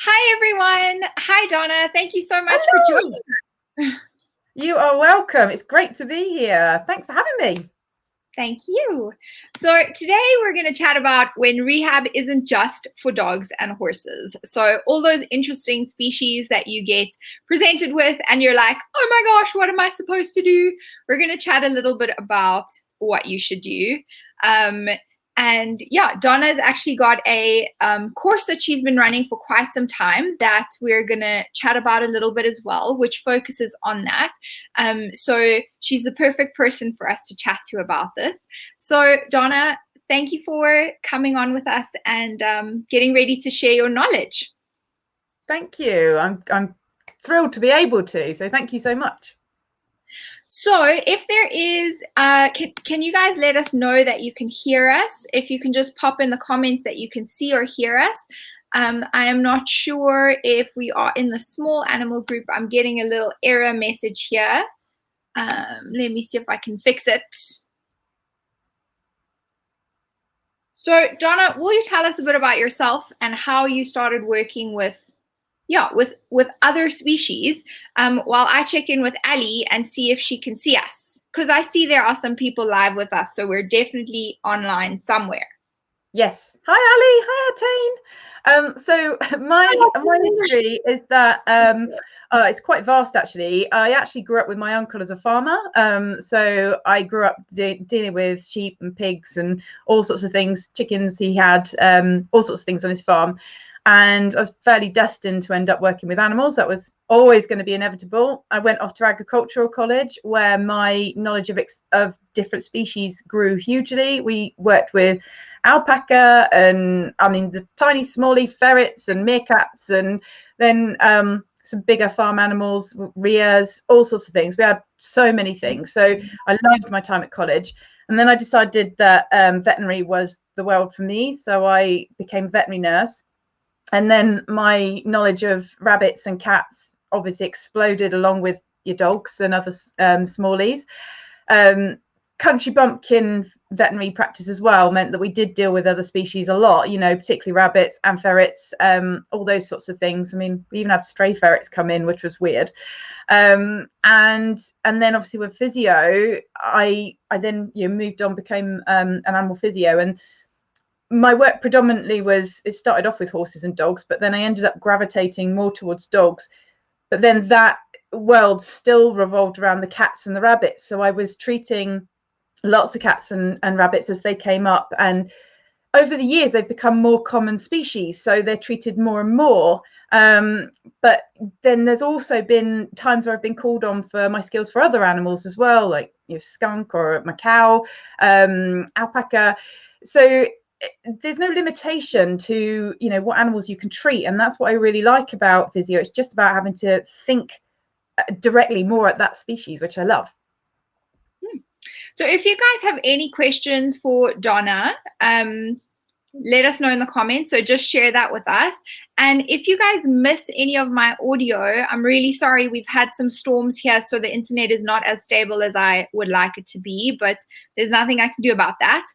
Hi, everyone. Hi, Donna. Thank you so much for Hello. joining. You are welcome. It's great to be here. Thanks for having me. Thank you. So today we're going to chat about when rehab isn't just for dogs and horses. So all those interesting species that you get presented with and you're like, oh my gosh, what am I supposed to do? We're going to chat a little bit about what you should do. Um, and yeah, Donna's actually got a course that she's been running for quite some time that we're going to chat about a little bit as well, which focuses on that. So she's the perfect person for us to chat to about this. So Donna, thank you for coming on with us and getting ready to share your knowledge. Thank you. I'm thrilled to be able to. So thank you so much. So if there is, can you guys let us know that you can hear us? If you can just pop in the comments that you can see or hear us. I am not sure if we are in the small animal group. I'm getting a little error message here. Let me see if I can fix it. So Donna, will you tell us a bit about yourself and how you started working with other species, while I check in with Ali and see if she can see us. Because I see there are some people live with us, so we're definitely online somewhere. Yes. Hi, Ali. Hi, Attain. So my history is that it's quite vast actually. I actually grew up with my uncle as a farmer. So I grew up dealing with sheep and pigs and all sorts of things, chickens. He had all sorts of things on his farm. And I was fairly destined to end up working with animals. That was always going to be inevitable. I went off to agricultural college where my knowledge of different species grew hugely. We worked with alpaca and the tiny smally ferrets and meerkats, and then some bigger farm animals, rheas, all sorts of things. We had so many things. So I loved my time at college. And then I decided that veterinary was the world for me. So I became a veterinary nurse. And then my knowledge of rabbits and cats obviously exploded along with your dogs and other smallies. Country bumpkin veterinary practice as well meant that we did deal with other species a lot, particularly rabbits and ferrets, all those sorts of things. I mean, we even had stray ferrets come in, which was weird. And then obviously with physio, I then moved on, became an animal physio, and my work predominantly it started off with horses and dogs, but then I ended up gravitating more towards dogs. But then that world still revolved around the cats and the rabbits. So I was treating lots of cats and rabbits as they came up. And over the years, they've become more common species. So they're treated more and more. But then there's also been times where I've been called on for my skills for other animals as well, like skunk or macaw, alpaca. So there's no limitation to what animals you can treat, and that's what I really like about physio. It's just about having to think directly more at that species, which I love. So if you guys have any questions for Donna, let us know in the comments. So just share that with us. And if you guys miss any of my audio, I'm really sorry. We've had some storms here, so the internet is not as stable as I would like it to be, but there's nothing I can do about that.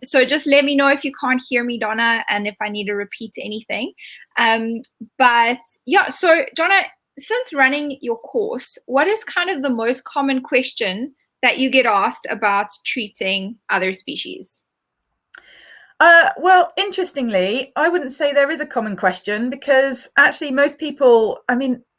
So just let me know if you can't hear me, Donna, and if I need to repeat anything. But yeah, so Donna, since running your course, what is kind of the most common question that you get asked about treating other species? Well, interestingly, I wouldn't say there is a common question, because actually most people,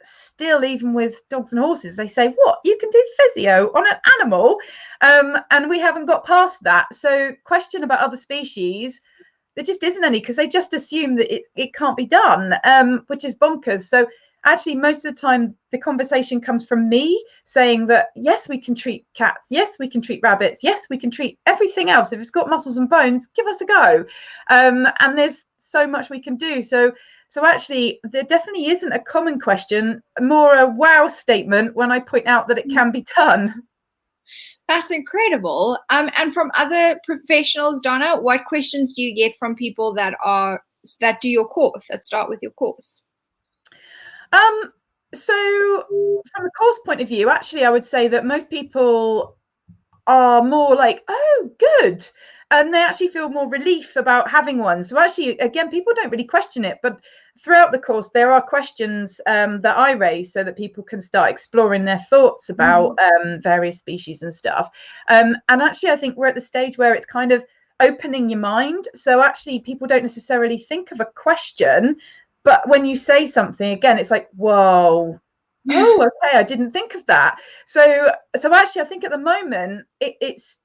still, even with dogs and horses, they say, what, you can do physio on an animal? And we haven't got past that. So question about other species, there just isn't any, because they just assume that it can't be done, which is bonkers. So actually most of the time the conversation comes from me saying that yes, we can treat cats, yes, we can treat rabbits, yes, we can treat everything else. If it's got muscles and bones, give us a go. And there's so much we can do. So actually there definitely isn't a common question, more a wow statement when I point out that it can be done. That's incredible. And from other professionals, Donna, what questions do you get from people that do your course, that start with your course? So from a course point of view, actually, I would say that most people are more like, oh, good. and they actually feel more relief about having one. So actually, again, people don't really question it, but throughout the course, there are questions that I raise so that people can start exploring their thoughts about various species and stuff. And actually, I think we're at the stage where it's kind of opening your mind. So actually, people don't necessarily think of a question, but when you say something, again, it's like, whoa. Oh, okay, I didn't think of that. So actually, I think at the moment it's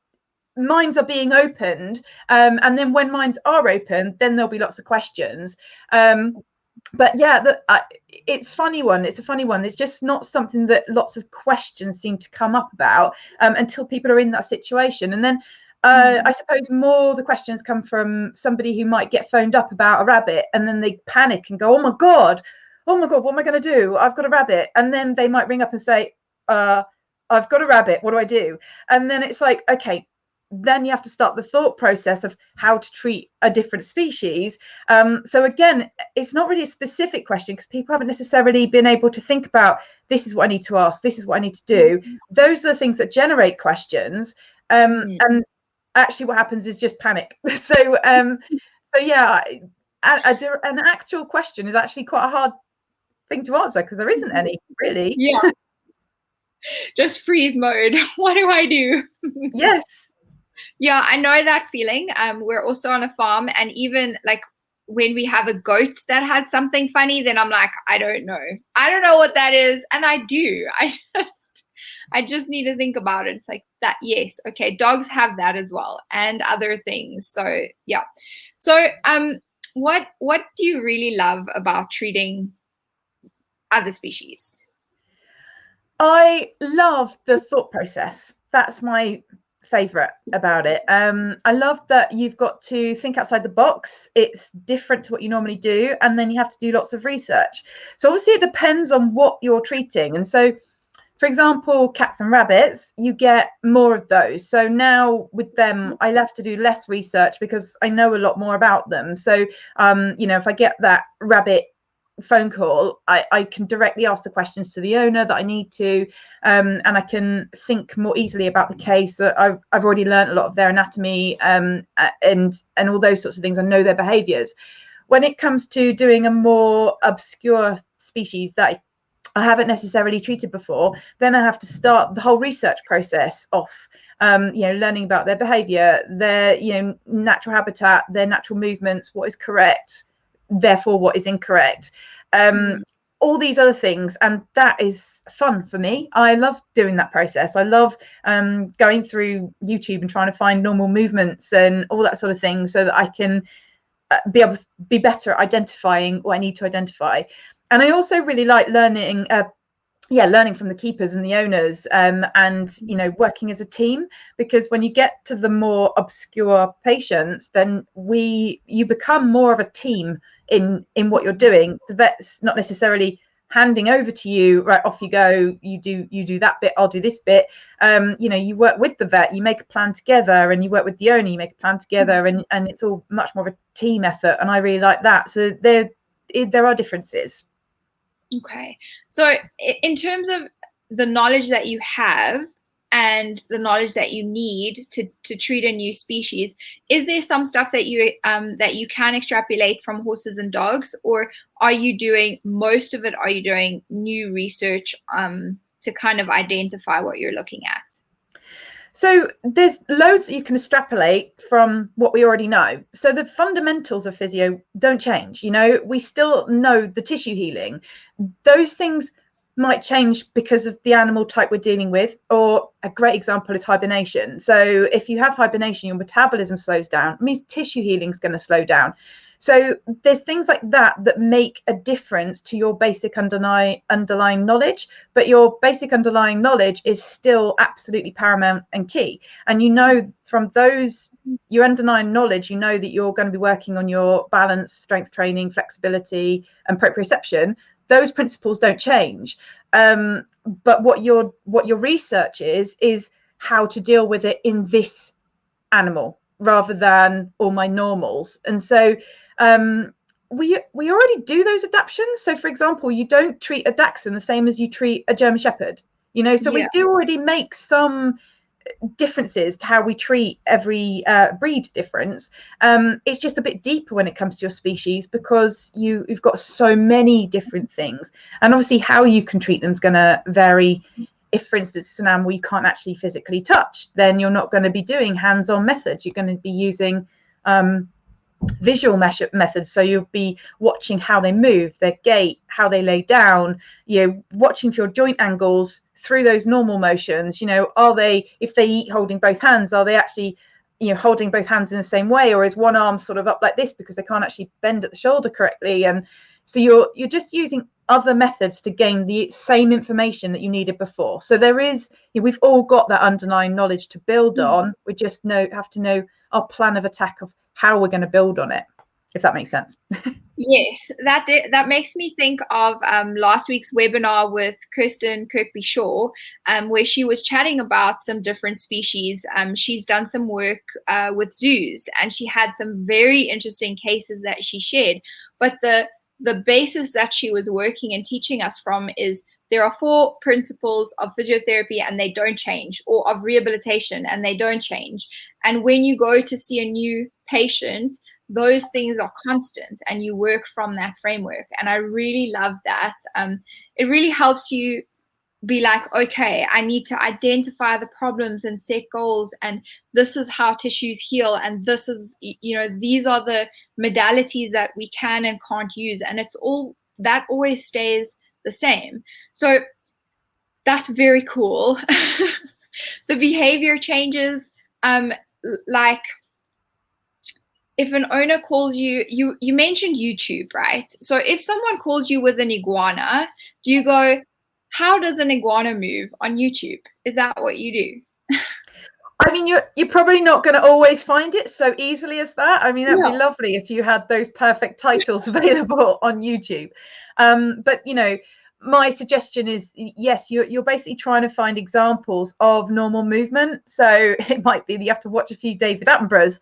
minds are being opened, and then when minds are open, then there'll be lots of questions. But yeah, it's funny one. It's a funny one. It's just not something that lots of questions seem to come up about until people are in that situation, and then. I suppose more the questions come from somebody who might get phoned up about a rabbit, and then they panic and go, oh my god, what am I going to do? I've got a rabbit. And then they might ring up and say, I've got a rabbit, what do I do? And then it's like, okay, then you have to start the thought process of how to treat a different species. So again, it's not really a specific question because people haven't necessarily been able to think about, this is what I need to ask, this is what I need to do. Those are the things that generate questions. And actually what happens is just panic. So yeah, an actual question is actually quite a hard thing to answer because there isn't any really. Yeah. Just freeze mode. What do I do? Yes. Yeah, I know that feeling. We're also on a farm, and even like when we have a goat that has something funny, then I'm like, I don't know what that is, and I do. I just need to think about it. It's like that. Yes, okay. Dogs have that as well, and other things. So yeah. So what do you really love about treating other species? I love the thought process. That's my favorite about it. I love that you've got to think outside the box. It's different to what you normally do, and then you have to do lots of research. So obviously it depends on what you're treating. And so, for example, cats and rabbits, you get more of those. So now with them, I have to do less research because I know a lot more about them. So, if I get that rabbit phone call, I can directly ask the questions to the owner that I need to, and I can think more easily about the case. I've already learned a lot of their anatomy and all those sorts of things. I know their behaviors. When it comes to doing a more obscure species that I haven't necessarily treated before, then I have to start the whole research process off, learning about their behavior, their, natural habitat, their natural movements, what is correct, therefore what is incorrect, all these other things. And that is fun for me. I love doing that process. I love going through YouTube and trying to find normal movements and all that sort of thing so that I can be able to be better at identifying what I need to identify. And I also really like learning from the keepers and the owners, and working as a team, because when you get to the more obscure patients, then you become more of a team in what you're doing. The vet's not necessarily handing over to you, right, off you go, you do that bit, I'll do this bit. You work with the vet, you make a plan together, and you work with the owner, you make a plan together, and it's all much more of a team effort, and I really like that. So there are differences. Okay. So in terms of the knowledge that you have and the knowledge that you need to treat a new species, is there some stuff that you can extrapolate from horses and dogs, or are you doing most of it? Are you doing new research to kind of identify what you're looking at? So there's loads that you can extrapolate from what we already know. So the fundamentals of physio don't change. We still know the tissue healing. Those things might change because of the animal type we're dealing with, or a great example is hibernation. So if you have hibernation, your metabolism slows down. It means tissue healing is going to slow down. So there's things like that make a difference to your basic underlying knowledge, but your basic underlying knowledge is still absolutely paramount and key. And from your underlying knowledge, that you're going to be working on your balance, strength training, flexibility, and proprioception. Those principles don't change. But what your research is how to deal with it in this animal rather than all my normals. And so we already do those adaptations. So for example, you don't treat a Dachshund the same as you treat a German Shepherd, so we do already make some differences to how we treat every breed difference. It's just a bit deeper when it comes to your species, because you've got so many different things, and obviously how you can treat them is going to vary. If, for instance, it's an animal you can't actually physically touch, then you're not going to be doing hands-on methods. You're going to be using visual methods. So you'll be watching how they move, their gait, how they lay down, watching for your joint angles through those normal motions. Are they, if they eat holding both hands, are they actually holding both hands in the same way, or is one arm sort of up like this because they can't actually bend at the shoulder correctly? And so you're just using other methods to gain the same information that you needed before. So there is, we've all got that underlying knowledge to build on. We just have to know our plan of attack of how we're going to build on it, if that makes sense. Yes, that makes me think of last week's webinar with Kirsten Kirkby-Shaw, where she was chatting about some different species. She's done some work with zoos, and she had some very interesting cases that she shared. But the basis that she was working and teaching us from is there are 4 principles of physiotherapy and they don't change, or of rehabilitation and they don't change. And when you go to see a new patient, those things are constant and you work from that framework. And I really love that. It really helps you be like, okay, I need to identify the problems and set goals, and this is how tissues heal, and this is, these are the modalities that we can and can't use, and it's all that always stays the same. So that's very cool. The behavior changes, like if an owner calls you mentioned YouTube, right? So if someone calls you with an iguana, do you go, how does an iguana move on YouTube? Is that what you do? I mean, you're probably not going to always find it so easily as that. I mean, that'd be lovely if you had those perfect titles available on YouTube. But my suggestion is, yes, you're basically trying to find examples of normal movement. So it might be that you have to watch a few David Attenboroughs,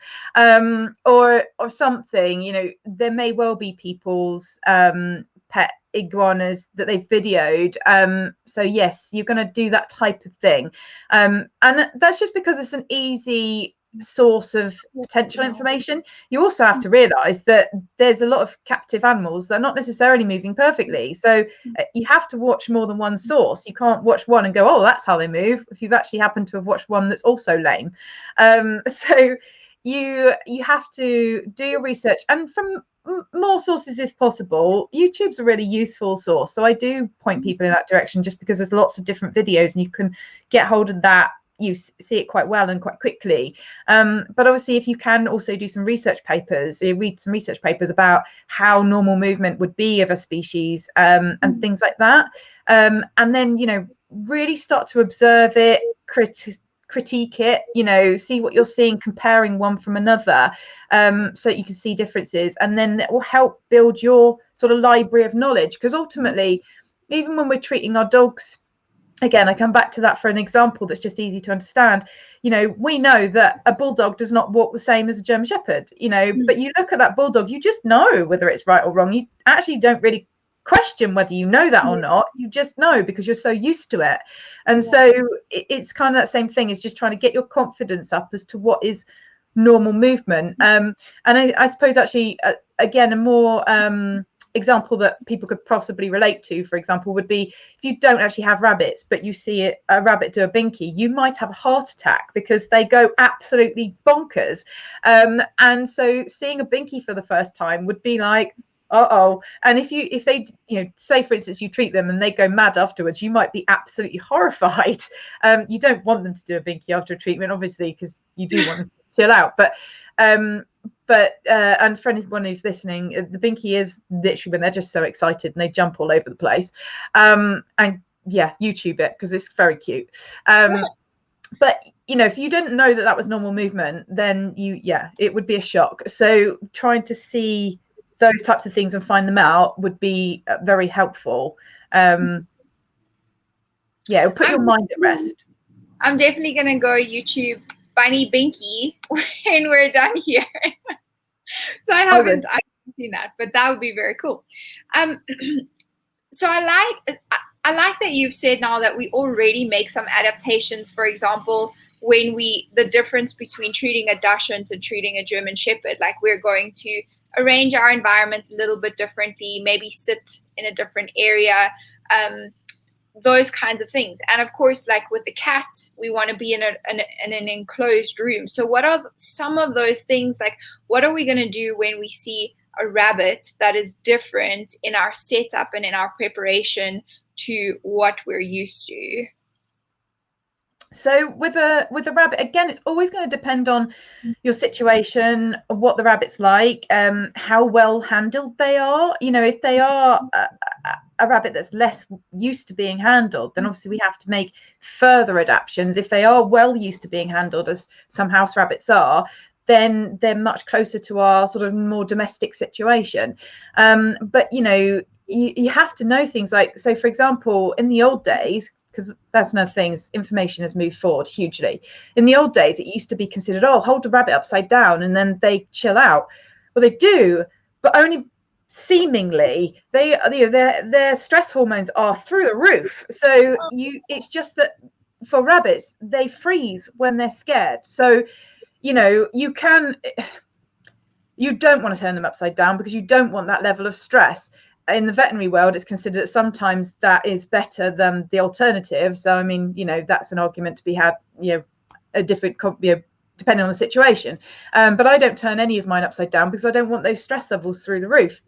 or something. There may well be people's pet iguanas that they've videoed. So yes, you're going to do that type of thing. And that's just because it's an easy source of potential information. You also have to realize that there's a lot of captive animals that are not necessarily moving perfectly. So you have to watch more than one source. You can't watch one and go, oh, that's how they move, if you've actually happened to have watched one that's also lame. So you have to do your research, and from more sources if possible. YouTube's a really useful source, so I do point people in that direction, just because there's lots of different videos and you can get hold of that. You see it quite well and quite quickly. But obviously, if you can also do some research papers, you read some research papers about how normal movement would be of a species, and things like that. And then, really start to observe it, critique it, see what you're seeing, comparing one from another, so that you can see differences, and then that will help build your sort of library of knowledge. Because ultimately, even when we're treating our dogs, again, I come back to that for an example that's just easy to understand. We know that a bulldog does not walk the same as a German Shepherd, but you look at that bulldog, you just know whether it's right or wrong. You actually don't really question whether you know that or not. You just know because you're so used to it. And so it's kind of that same thing, is just trying to get your confidence up as to what is normal movement. And I suppose actually, again, a more example that people could possibly relate to, for example, would be if you don't actually have rabbits, but you see a rabbit do a binky, you might have a heart attack because they go absolutely bonkers. And so seeing a binky for the first time would be like, uh-oh. And if they say, for instance, you treat them and they go mad afterwards, you might be absolutely horrified. You don't want them to do a binky after a treatment, obviously, because you do want them to chill out. But and for anyone who's listening, the binky is literally when they're just so excited and they jump all over the place. And yeah, YouTube it because it's very cute. But if you didn't know that was normal movement, then it would be a shock. So trying to see those types of things and find them out would be very helpful. It'll put your mind at rest. I'm definitely going to go YouTube bunny binky when we're done here. So I haven't seen that, but that would be very cool. So I like that you've said now that we already make some adaptations, for example, the difference between treating a Dachshund and treating a German Shepherd, like we're going to arrange our environments a little bit differently, maybe sit in a different area, those kinds of things. And of course, like with the cat, we want to be in an enclosed room. So what are some of those things? Like, what are we going to do when we see a rabbit that is different in our setup and in our preparation to what we're used to? So with a rabbit, again, it's always going to depend on your situation, what the rabbit's like, how well handled they are. You know, if they are a rabbit that's less used to being handled, then obviously we have to make further adaptations. If they are well used to being handled, as some house rabbits are, then they're much closer to our sort of more domestic situation. But, you know, you have to know things like, so for example, in the old days, because that's another thing, information has moved forward hugely. In the old days, it used to be considered, oh, hold the rabbit upside down and then they chill out. Well, they do, but only seemingly. Their stress hormones are through the roof. So it's just that for rabbits, they freeze when they're scared. So, you know, you don't want to turn them upside down because you don't want that level of stress. In the veterinary world, it's considered that sometimes that is better than the alternative. So, I mean, you know, that's an argument to be had, you know, a different, you know, depending on the situation. But I don't turn any of mine upside down because I don't want those stress levels through the roof.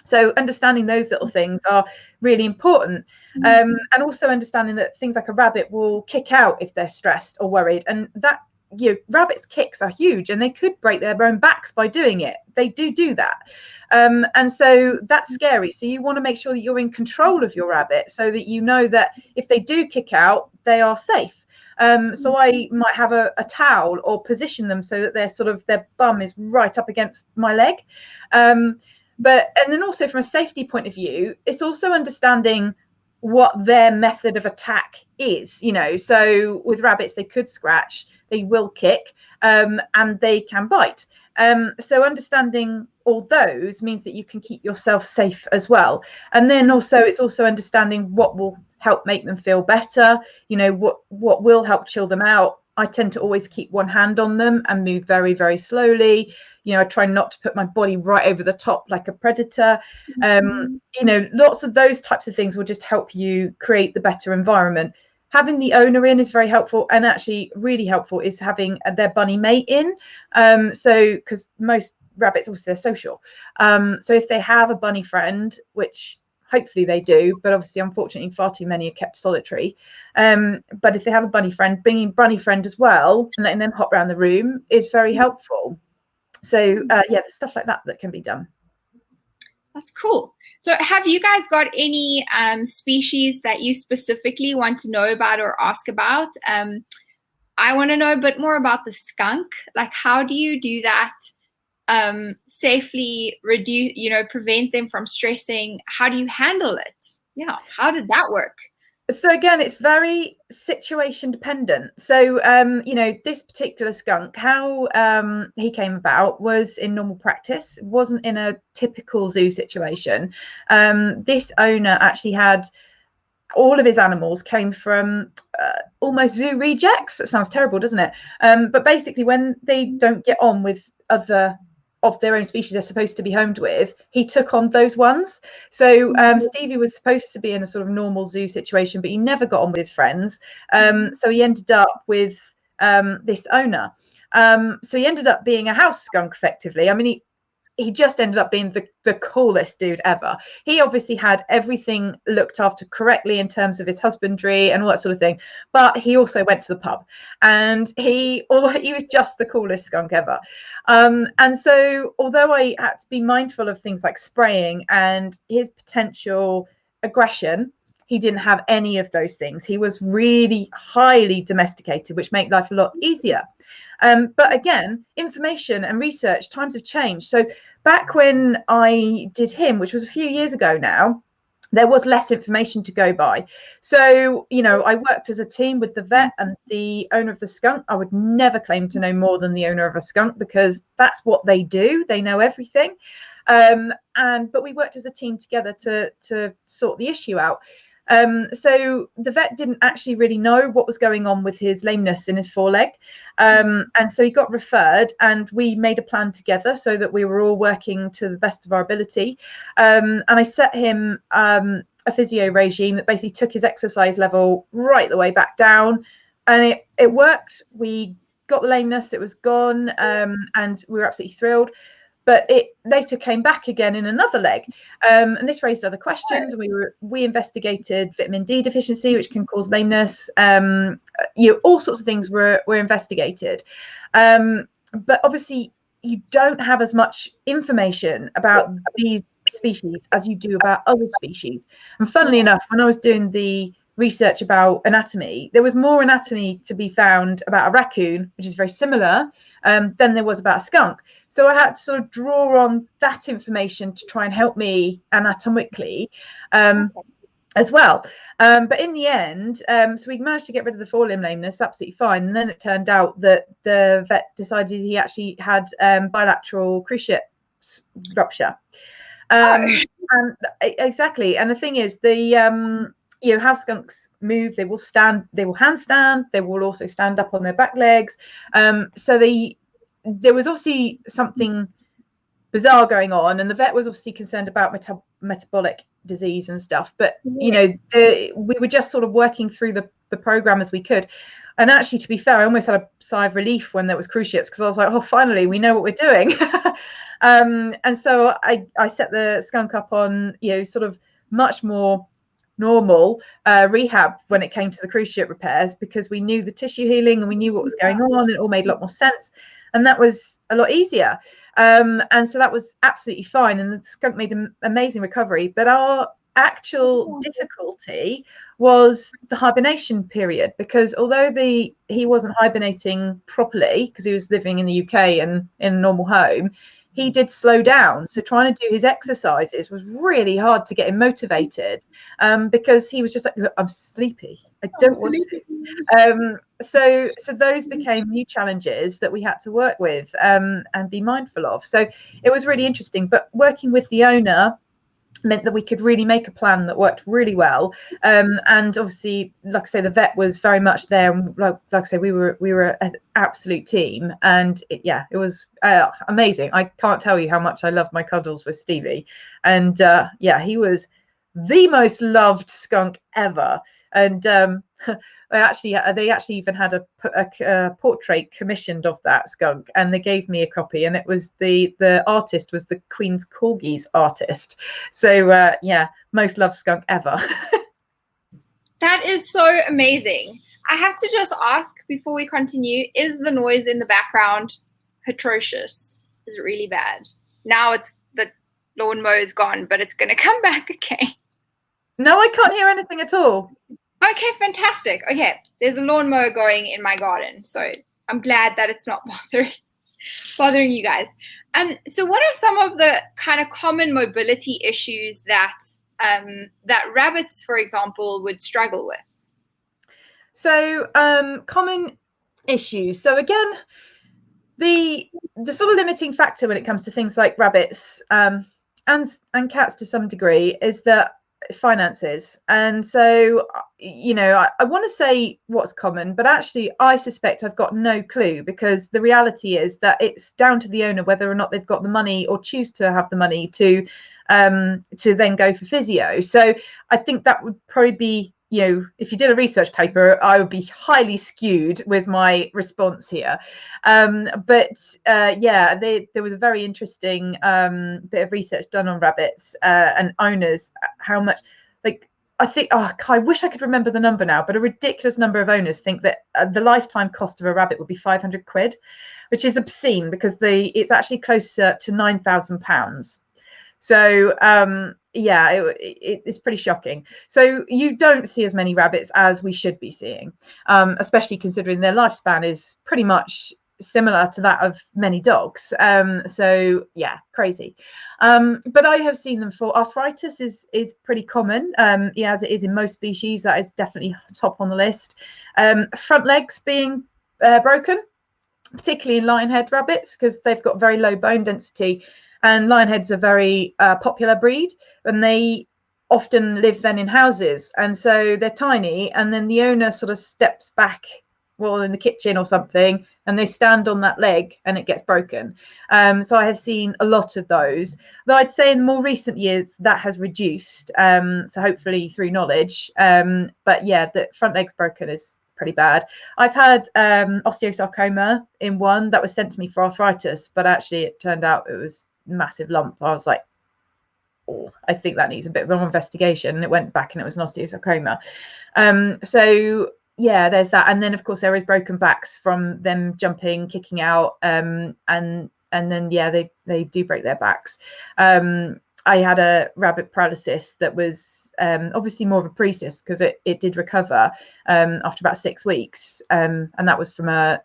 So understanding those little things are really important. And also understanding that things like a rabbit will kick out if they're stressed or worried. And that, you know, rabbits' kicks are huge and they could break their own backs by doing it. They do that. And so that's scary. So you want to make sure that you're in control of your rabbit so that you know that if they do kick out, they are safe. So I might have a towel or position them so that their bum is right up against my leg. And then also from a safety point of view, it's also understanding what their method of attack is, you know. So with rabbits, they could scratch, they will kick, and they can bite. So understanding all those means that you can keep yourself safe as well. And then also it's also understanding what will help make them feel better, you know, what will help chill them out. I tend to always keep one hand on them and move very, very slowly. You know, I try not to put my body right over the top like a predator. You know, lots of those types of things will just help you create the better environment. Having the owner in is very helpful, and actually really helpful is having their bunny mate in. So because most rabbits, obviously, they're social. So if they have a bunny friend, which hopefully they do, but obviously, unfortunately, far too many are kept solitary. But if they have a bunny friend, bringing bunny friend as well and letting them hop around the room is very helpful. So yeah, there's stuff like that can be done. That's cool. So have you guys got any species that you specifically want to know about or ask about? I want to know a bit more about the skunk. Like, how do you do that? Safely reduce, you know, prevent them from stressing? How do you handle it? Yeah, how did that work? So again, it's very situation dependent. So you know, this particular skunk, how he came about was in normal practice. It wasn't in a typical zoo situation. This owner actually had all of his animals came from almost zoo rejects. That sounds terrible, doesn't it? But basically, when they don't get on with other of their own species they're supposed to be homed with, he took on those ones. So Stevie was supposed to be in a sort of normal zoo situation, but he never got on with his friends. So he ended up with this owner. So he ended up being a house skunk effectively. I mean, he just ended up being the coolest dude ever. He obviously had everything looked after correctly in terms of his husbandry and all that sort of thing. But he also went to the pub, and he was just the coolest skunk ever. And so although I had to be mindful of things like spraying and his potential aggression, he didn't have any of those things. He was really highly domesticated, which made life a lot easier. But again, information and research, times have changed. So back when I did him, which was a few years ago now, there was less information to go by. So, you know, I worked as a team with the vet and the owner of the skunk. I would never claim to know more than the owner of a skunk because that's what they do. They know everything. But we worked as a team together to sort the issue out. So the vet didn't actually really know what was going on with his lameness in his foreleg. And so he got referred, and we made a plan together so that we were all working to the best of our ability. And I set him a physio regime that basically took his exercise level right the way back down. And it worked. We got the lameness, it was gone, and we were absolutely thrilled. But it later came back again in another leg, and this raised other questions. We investigated vitamin D deficiency, which can cause lameness. All sorts of things were investigated, but obviously you don't have as much information about these species as you do about other species. And funnily enough, when I was doing the research about anatomy, there was more anatomy to be found about a raccoon, which is very similar, than there was about a skunk. So I had to sort of draw on that information to try and help me anatomically as well. But in the end, so we managed to get rid of the forelimb lameness absolutely fine. And then it turned out that the vet decided he actually had bilateral cruciate rupture. And exactly. And the thing is, how skunks move, they will handstand, they will also stand up on their back legs. So there was obviously something bizarre going on, and the vet was obviously concerned about metabolic disease and stuff. But we were just sort of working through the program as we could. And actually, to be fair, I almost had a sigh of relief when there was cruciates, because I was like, oh, finally, we know what we're doing. And so I set the skunk up on, sort of much more normal rehab when it came to the cruciate repairs, because we knew the tissue healing and we knew what was going on. It all made a lot more sense, and that was a lot easier. And so that was absolutely fine, and the skunk made an amazing recovery. But our actual difficulty was the hibernation period, because although he wasn't hibernating properly because he was living in the UK and in a normal home, he did slow down. So trying to do his exercises was really hard to get him motivated, because he was just like, look, I'm sleepy, I don't want to. So those became new challenges that we had to work with and be mindful of. So it was really interesting. But working with the owner meant that we could really make a plan that worked really well. And obviously, like I say, the vet was very much there. And like I say, we were an absolute team, and it was amazing. I can't tell you how much I loved my cuddles with Stevie. And he was the most loved skunk ever. And they actually even had a portrait commissioned of that skunk, and they gave me a copy, and it was the artist was the Queen's Corgis artist. So most loved skunk ever. That is so amazing. I have to just ask before we continue, is the noise in the background atrocious? Is it really bad? Now it's the lawnmower is gone, but it's going to come back. Okay. No, I can't hear anything at all. Okay, fantastic. Okay, there's a lawnmower going in my garden, so I'm glad that it's not bothering you guys. So what are some of the kind of common mobility issues that rabbits, for example, would struggle with? So common issues. So again, the sort of limiting factor when it comes to things like rabbits and cats to some degree is that finances. And so I want to say what's common, but actually I suspect I've got no clue, because the reality is that it's down to the owner whether or not they've got the money or choose to have the money to then go for physio. So I think that would probably be, if you did a research paper, I would be highly skewed with my response here. But there was a very interesting bit of research done on rabbits and owners, how much, I think, I wish I could remember the number now, but a ridiculous number of owners think that the lifetime cost of a rabbit would be 500 quid, which is obscene, because it's actually closer to £9,000. So it's pretty shocking. So you don't see as many rabbits as we should be seeing, especially considering their lifespan is pretty much similar to that of many dogs. Crazy. But I have seen them for arthritis is pretty common, as it is in most species. That is definitely top on the list. Front legs being broken, particularly in lionhead rabbits, because they've got very low bone density. And lionheads are a very popular breed, and they often live then in houses, and so they're tiny, and then the owner sort of steps back, well, in the kitchen or something, and they stand on that leg and it gets broken. So I have seen a lot of those, though I'd say in more recent years that has reduced, so hopefully through knowledge. But yeah, the front leg's broken is pretty bad. I've had osteosarcoma in one that was sent to me for arthritis, but actually it turned out it was a massive lump. I was like, oh, I think that needs a bit more investigation, and it went back and it was an osteosarcoma. So yeah, there's that. And then of course there is broken backs from them jumping, kicking out, and then yeah, they do break their backs. I had a rabbit paralysis that was obviously more of a precis, because it did recover after about 6 weeks, and that was from a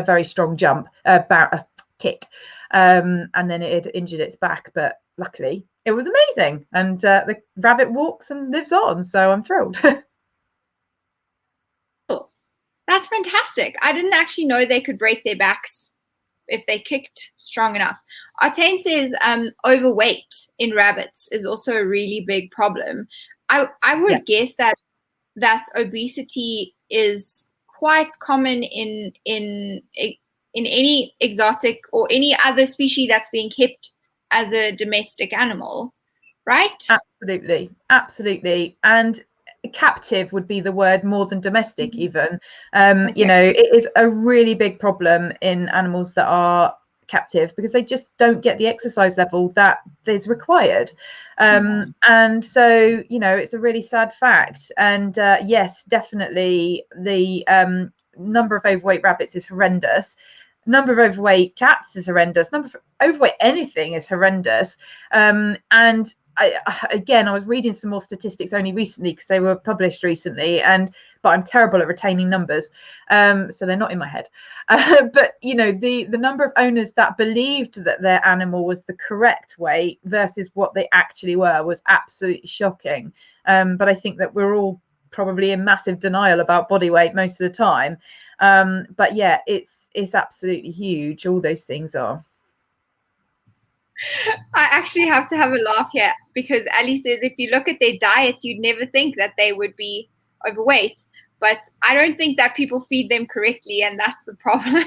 very strong jump, a kick, and then it had injured its back, but luckily it was amazing, and the rabbit walks and lives on, so I'm thrilled. That's fantastic. I didn't actually know they could break their backs if they kicked strong enough. Artane says overweight in rabbits is also a really big problem. I would guess that obesity is quite common in any exotic or any other species that's being kept as a domestic animal, right? Absolutely. And captive would be the word more than domestic even. You know, it is a really big problem in animals that are captive, because they just don't get the exercise level that is required, and so, you know, it's a really sad fact. And yes, definitely the number of overweight rabbits is horrendous. Number of overweight cats is horrendous. Number of overweight anything is horrendous. And I was reading some more statistics only recently, because they were published recently, but I'm terrible at retaining numbers, so they're not in my head. But you know, the number of owners that believed that their animal was the correct weight versus what they actually were was absolutely shocking. But I think that we're all probably in massive denial about body weight most of the time. But yeah, it's absolutely huge. All those things are. I actually have to have a laugh here, because Ali says if you look at their diets, you'd never think that they would be overweight. But I don't think that people feed them correctly, and that's the problem.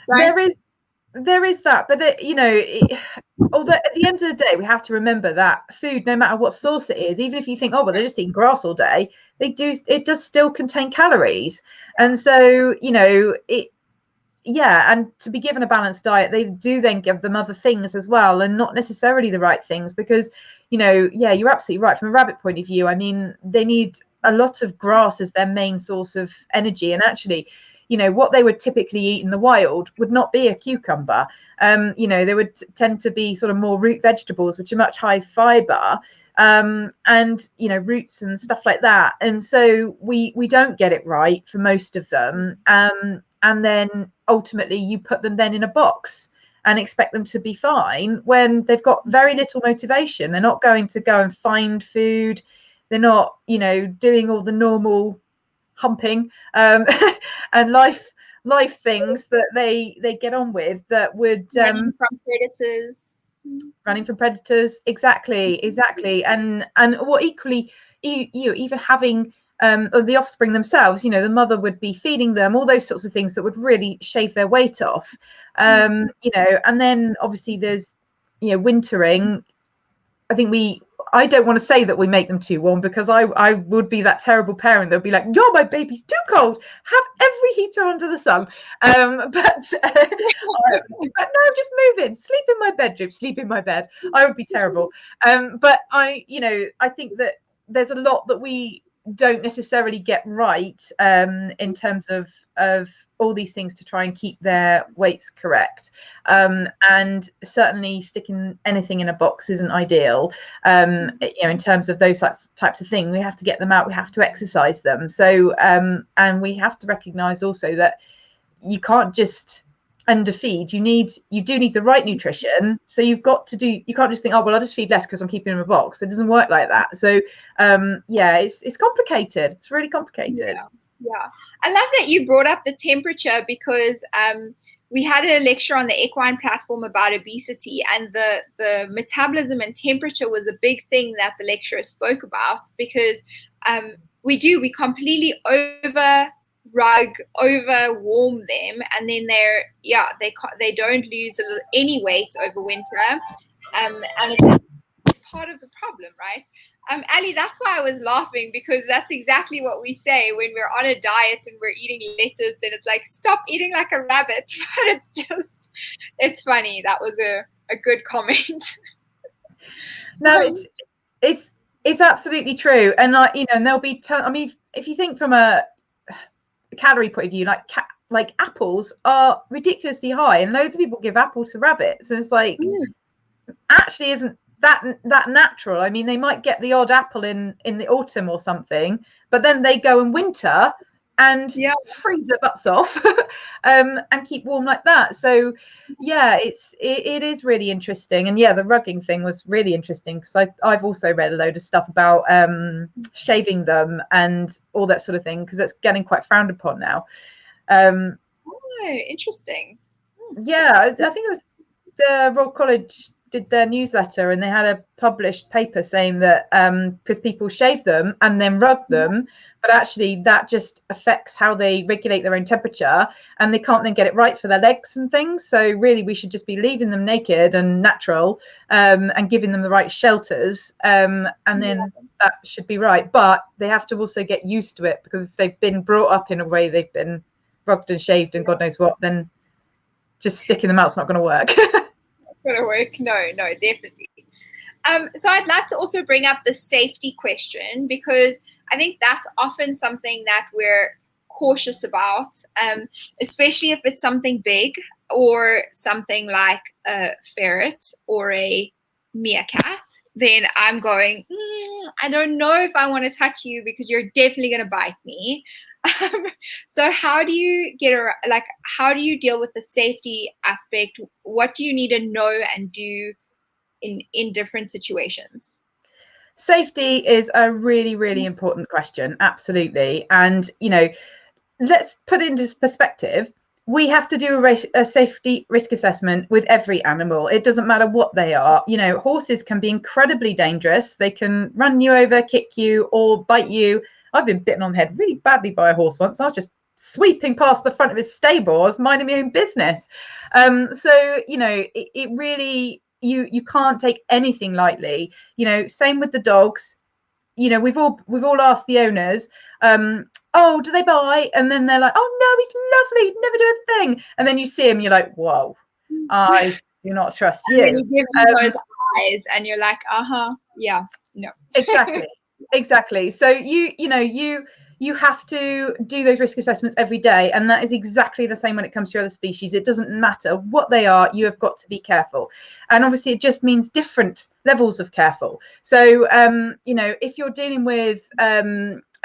Right? There is that, but you know, although at the end of the day, we have to remember that food, no matter what source it is, even if you think, oh well, they're just eating grass all day, it does still contain calories. And so, you know, and to be given a balanced diet, they do then give them other things as well, and not necessarily the right things, because, you know, yeah, you're absolutely right. From a rabbit point of view, I mean, they need a lot of grass as their main source of energy. And actually, you know, what they would typically eat in the wild would not be a cucumber. You know, they would tend to be sort of more root vegetables, which are much high fiber, and, you know, roots and stuff like that. And so we don't get it right for most of them. And then ultimately you put them then in a box and expect them to be fine when they've got very little motivation. They're not going to go and find food. They're not, you know, doing all the normal humping and life things that they get on with, that would running from predators. Exactly. And what equally, you even having the offspring themselves, you know, the mother would be feeding them all those sorts of things that would really shave their weight off. You know, and then obviously there's, you know, wintering. I don't want to say that we make them too warm, because I would be that terrible parent that would be like, "Yo, my baby's too cold. Have every heater under the sun." But no, just move in. Sleep in my bedroom. Sleep in my bed. I would be terrible. But I think that there's a lot that we don't necessarily get right in terms of all these things to try and keep their weights correct, and certainly sticking anything in a box isn't ideal. You know, in terms of those types of things, we have to get them out, we have to exercise them. So and we have to recognize also that you can't just underfeed. You do need the right nutrition. So you can't just think, oh well, I'll just feed less because I'm keeping them in a box. It doesn't work like that. So yeah, it's complicated. It's really complicated. Yeah. I love that you brought up the temperature, because we had a lecture on the equine platform about obesity, and the metabolism and temperature was a big thing that the lecturer spoke about, because we completely over warm them, and then they don't lose any weight over winter, and it's part of the problem, right? Ali, that's why I was laughing, because that's exactly what we say when we're on a diet and we're eating lettuce. Then it's like, stop eating like a rabbit. But it's funny. That was a good comment. No, it's absolutely true. And like, you know, and there'll be I mean, if you think from a calorie point of view, like apples are ridiculously high, and loads of people give apple to rabbits, and it's like, actually isn't that natural. I mean, they might get the odd apple in the autumn or something, but then they go in winter and freeze their butts off and keep warm like that. So yeah, it is really interesting. And yeah, the rugging thing was really interesting, because I've also read a load of stuff about shaving them and all that sort of thing, because it's getting quite frowned upon now. Oh, interesting. Yeah, I think it was the Royal College did their newsletter, and they had a published paper saying that because people shave them and then rug them, but actually that just affects how they regulate their own temperature, and they can't then get it right for their legs and things. So really, we should just be leaving them naked and natural, and giving them the right shelters, and then that should be right. But they have to also get used to it, because if they've been brought up in a way they've been rugged and shaved and God knows what, then just sticking them out's not going to work. Gonna work. No, definitely. So I'd like to also bring up the safety question, because I think that's often something that we're cautious about, especially if it's something big, or something like a ferret or a meerkat. Then I'm going, I don't know if I want to touch you, because you're definitely going to bite me. So how do you how do you deal with the safety aspect? What do you need to know and do in different situations? Safety is a really, really important question. Absolutely. And, you know, let's put it into perspective. We have to do a safety risk assessment with every animal. It doesn't matter what they are. You know, horses can be incredibly dangerous. They can run you over, kick you, or bite you. I've been bitten on the head really badly by a horse once. I was just sweeping past the front of his stable. I was minding my own business. So, you know, it really, you can't take anything lightly. You know, same with the dogs. You know, we've all asked the owners, oh, do they bite? And then they're like, oh no, he's lovely, never do a thing. And then you see him, you're like, whoa, I do not trust you. And then he gives you those eyes, and you're like, yeah, no. Exactly. So you have to do those risk assessments every day, and that is exactly the same when it comes to other species. It doesn't matter what they are, you have got to be careful. And obviously it just means different levels of careful. So you know, if you're dealing with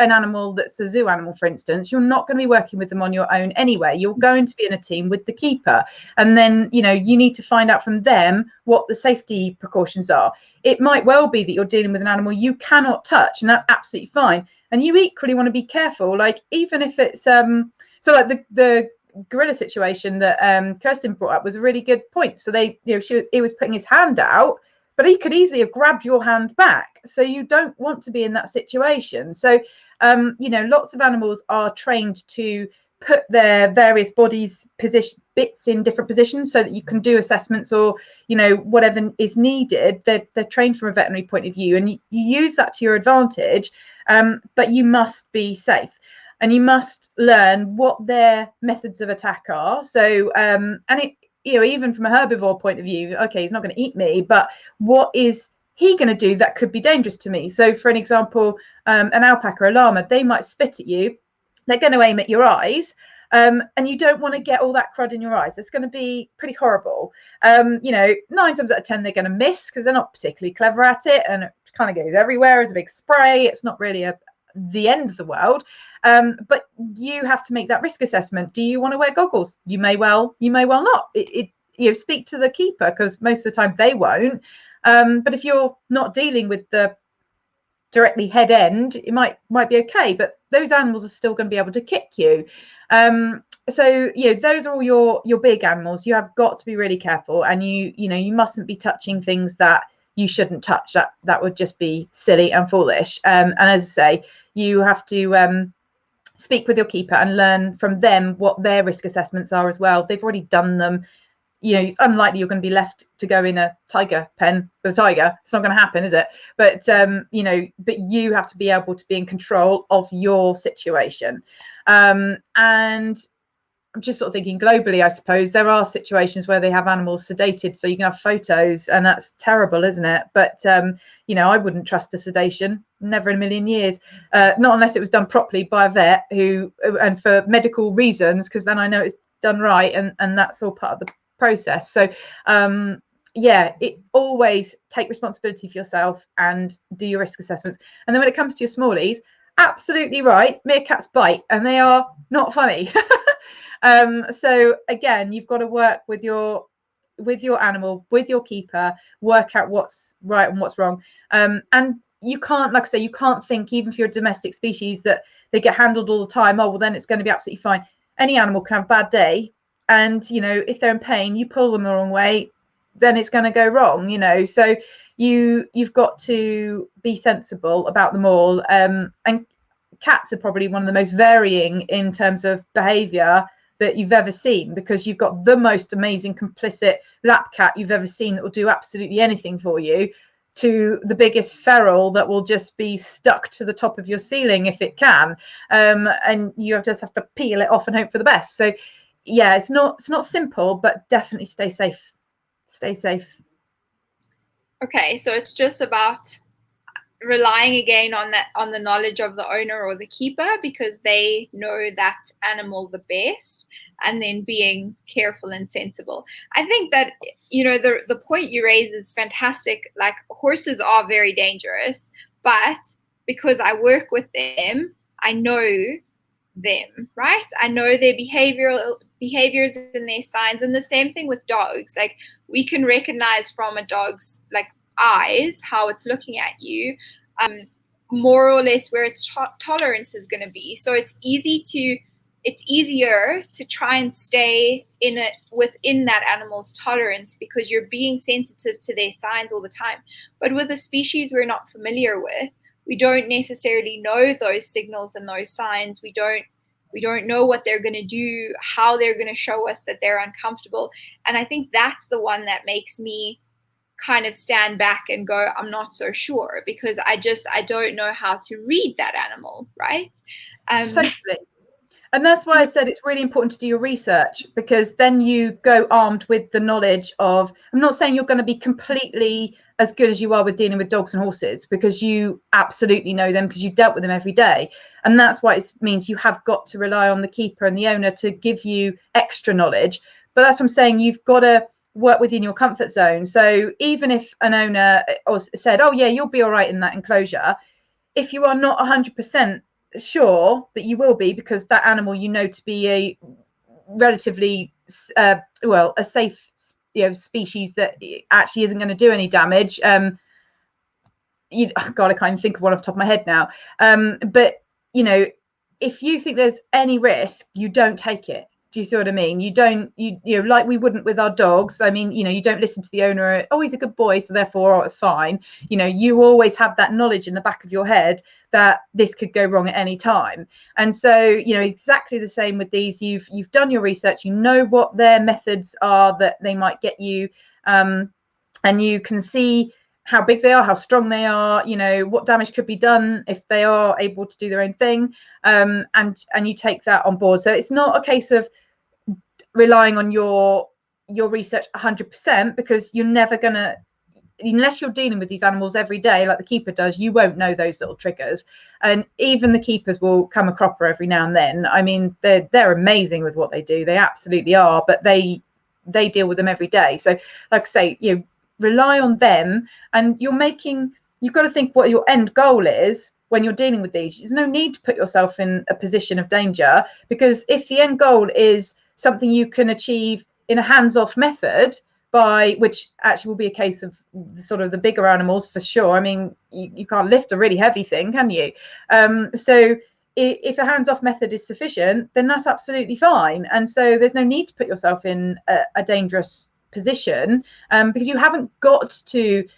an animal that's a zoo animal, for instance, you're not going to be working with them on your own anyway. You're going to be in a team with the keeper, and then, you know, you need to find out from them what the safety precautions are. It might well be that you're dealing with an animal you cannot touch, and that's absolutely fine. And you equally want to be careful, like even if it's so like the gorilla situation that Kirsten brought up was a really good point. So they, you know, he was putting his hand out, but he could easily have grabbed your hand back. So you don't want to be in that situation. So, you know, lots of animals are trained to put their various bodies bits in different positions so that you can do assessments, or, you know, whatever is needed. They're trained from a veterinary point of view, and you use that to your advantage. But you must be safe, and you must learn what their methods of attack are. So, and it, you know, even from a herbivore point of view, okay, he's not going to eat me, but what is he going to do that could be dangerous to me? So for an example, an alpaca or a llama, they might spit at you. They're going to aim at your eyes. And you don't want to get all that crud in your eyes. It's going to be pretty horrible. You know, 9 times out of 10, they're going to miss because they're not particularly clever at it. And it kind of goes everywhere as a big spray. It's not really the end of the world. But you have to make that risk assessment. Do you want to wear goggles? You may well not. You know, speak to the keeper, because most of the time they won't. But if you're not dealing with the directly head end, it might be okay, but those animals are still going to be able to kick you. so those are all your big animals. You have got to be really careful, and you mustn't be touching things that you shouldn't touch. That would just be silly and foolish. And as I say, you have to speak with your keeper and learn from them what their risk assessments are as well. They've already done them. It's unlikely you're going to be left to go in a tiger pen with a tiger. It's not going to happen, is it? But but you have to be able to be in control of your situation. And I'm just sort of thinking globally, I suppose there are situations where they have animals sedated so you can have photos, and that's terrible, isn't it? But I wouldn't trust a sedation, never in a million years, not unless it was done properly by a vet and for medical reasons, because then I know it's done right, and that's all part of the process. So it always take responsibility for yourself and do your risk assessments. And then when it comes to your smallies, absolutely right, meerkats bite, and they are not funny. So again, you've got to work with your animal, with your keeper, work out what's right and what's wrong. And you can't, like I say, you can't think, even for your domestic species, that they get handled all the time. Oh, well, then it's going to be absolutely fine. Any animal can have a bad day, and if they're in pain, you pull them the wrong way, then it's going to go wrong. So you've got to be sensible about them all. And cats are probably one of the most varying in terms of behavior that you've ever seen, because you've got the most amazing complicit lap cat you've ever seen that will do absolutely anything for you, to the biggest feral that will just be stuck to the top of your ceiling if it can, and you just have to peel it off and hope for the best. So yeah, it's not simple, but definitely stay safe. Okay, so it's just about relying again on the knowledge of the owner or the keeper, because they know that animal the best, and then being careful and sensible. I think that the point you raise is fantastic. Like, horses are very dangerous, but because I work with them, I know them, right? I know their behaviors and their signs. And the same thing with dogs. Like, we can recognize from a dog's eyes how it's looking at you, more or less where its tolerance is going to be. So it's easier to try and stay within that animal's tolerance, because you're being sensitive to their signs all the time. But with a species we're not familiar with, we don't necessarily know those signals and those signs. We don't know what they're going to do, how they're going to show us that they're uncomfortable. And I think that's the one that makes me kind of stand back and go, I'm not so sure, because I don't know how to read that animal, right? Totally. And that's why I said it's really important to do your research, because then you go armed with the knowledge of, I'm not saying you're going to be completely as good as you are with dealing with dogs and horses, because you absolutely know them, because you've dealt with them every day. And that's why it means you have got to rely on the keeper and the owner to give you extra knowledge. But that's what I'm saying, you've got to work within your comfort zone. So even if an owner said, oh yeah, you'll be all right in that enclosure, if you are not 100% sure that you will be, because that animal to be a relatively a safe species that actually isn't going to do any damage, God, I can't even think of one off the top of my head now, but if you think there's any risk, you don't take it. Do you see what I mean? You don't, like we wouldn't with our dogs. I mean, you don't listen to the owner. Oh, he's a good boy, so therefore, it's fine. You always have that knowledge in the back of your head that this could go wrong at any time. And so, exactly the same with these. You've done your research. You know what their methods are that they might get you, and you can see how big they are, how strong they are, what damage could be done if they are able to do their own thing, and you take that on board. So it's not a case of relying on your research 100%, because you're never gonna, unless you're dealing with these animals every day like the keeper does, you won't know those little triggers. And even the keepers will come a cropper every now and then. I mean, they're amazing with what they do, they absolutely are, but they deal with them every day. So like I say, rely on them, and you've got to think what your end goal is when you're dealing with these. There's no need to put yourself in a position of danger, because if the end goal is something you can achieve in a hands-off method, which actually will be a case of sort of the bigger animals for sure. I mean, you can't lift a really heavy thing, can you? So if a hands-off method is sufficient, then that's absolutely fine. And so there's no need to put yourself in a dangerous position, because you haven't got to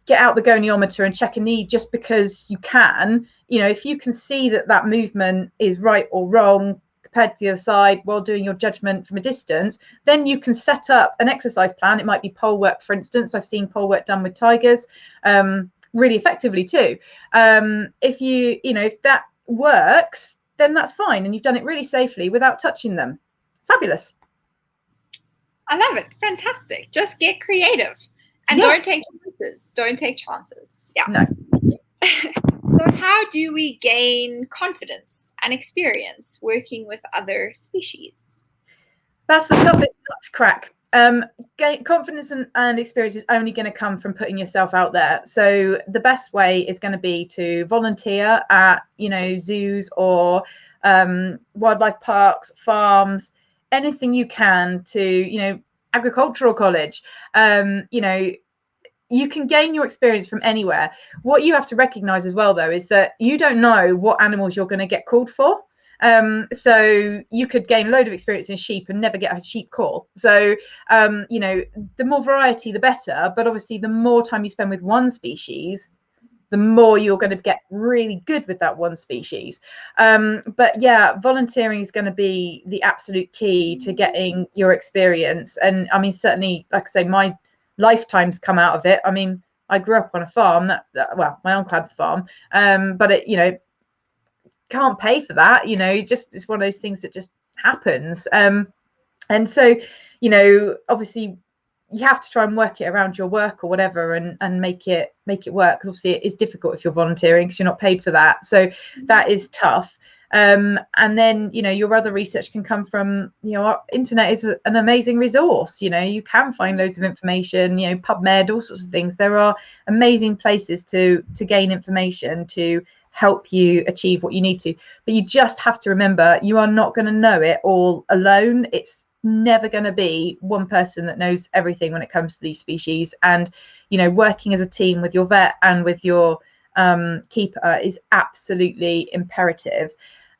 get out the goniometer and check a knee just because you can. If you can see that movement is right or wrong compared to the other side while doing your judgment from a distance, then you can set up an exercise plan. It might be pole work, for instance. I've seen pole work done with tigers really effectively too. If that works, then that's fine, and you've done it really safely without touching them. Fabulous. I love it. Fantastic. Just get creative, and Yes. Don't take chances. Yeah. No. So how do we gain confidence and experience working with other species? That's the toughest nut to crack. Confidence and experience is only going to come from putting yourself out there. So the best way is going to be to volunteer at zoos or wildlife parks, farms, anything you can, to agricultural college. You can gain your experience from anywhere. What you have to recognize as well, though, is that you don't know what animals you're going to get called for. So you could gain a load of experience in sheep and never get a sheep call. So, the more variety, the better. But obviously, the more time you spend with one species, the more you're going to get really good with that one species. But yeah, volunteering is going to be the absolute key to getting your experience. And I mean, certainly, like I say, my lifetime's come out of it. I mean, I grew up on a farm well, my uncle had a farm, but it, can't pay for that. Just it's one of those things that just happens. And so, obviously you have to try and work it around your work or whatever, and make it work, because obviously it is difficult if you're volunteering because you're not paid for that. So that is tough. And then your other research can come from our internet is an amazing resource. You can find loads of information, PubMed, all sorts of things. There are amazing places to gain information to help you achieve what you need to. But you just have to remember, you are not going to know it all alone. It's never going to be one person that knows everything when it comes to these species. And working as a team with your vet and with your keeper is absolutely imperative.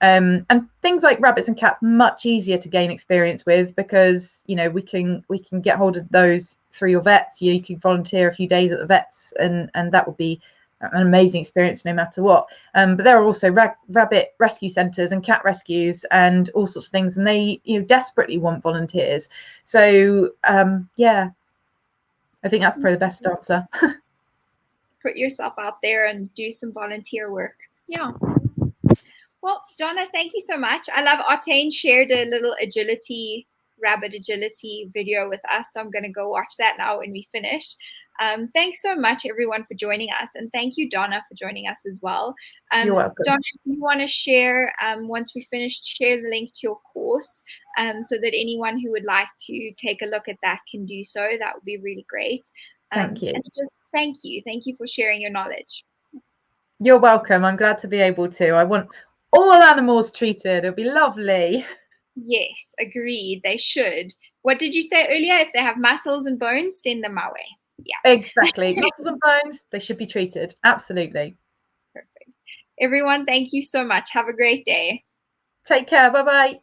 And things like rabbits and cats, much easier to gain experience with, because we can get hold of those through your vets. You can volunteer a few days at the vets, and that would be an amazing experience no matter what. But there are also rabbit rescue centres and cat rescues and all sorts of things, and they desperately want volunteers. So yeah, I think that's probably the best answer. Put yourself out there and do some volunteer work. Yeah. Well, Donna, thank you so much. I love Artane shared a little rabbit agility video with us, so I'm going to go watch that now when we finish. Thanks so much, everyone, for joining us. And thank you, Donna, for joining us as well. You're welcome. Donna, if you want to share, once we finish, share the link to your course, so that anyone who would like to take a look at that can do so. That would be really great. Thank you. And just thank you. Thank you for sharing your knowledge. You're welcome. I'm glad to be able to. I want all animals treated. It'll be lovely. Yes, agreed. They should. What did you say earlier? If they have muscles and bones, send them my way. Yeah, exactly. Muscles and bones, they should be treated. Absolutely. Perfect. Everyone, thank you so much. Have a great day. Take care. Bye-bye.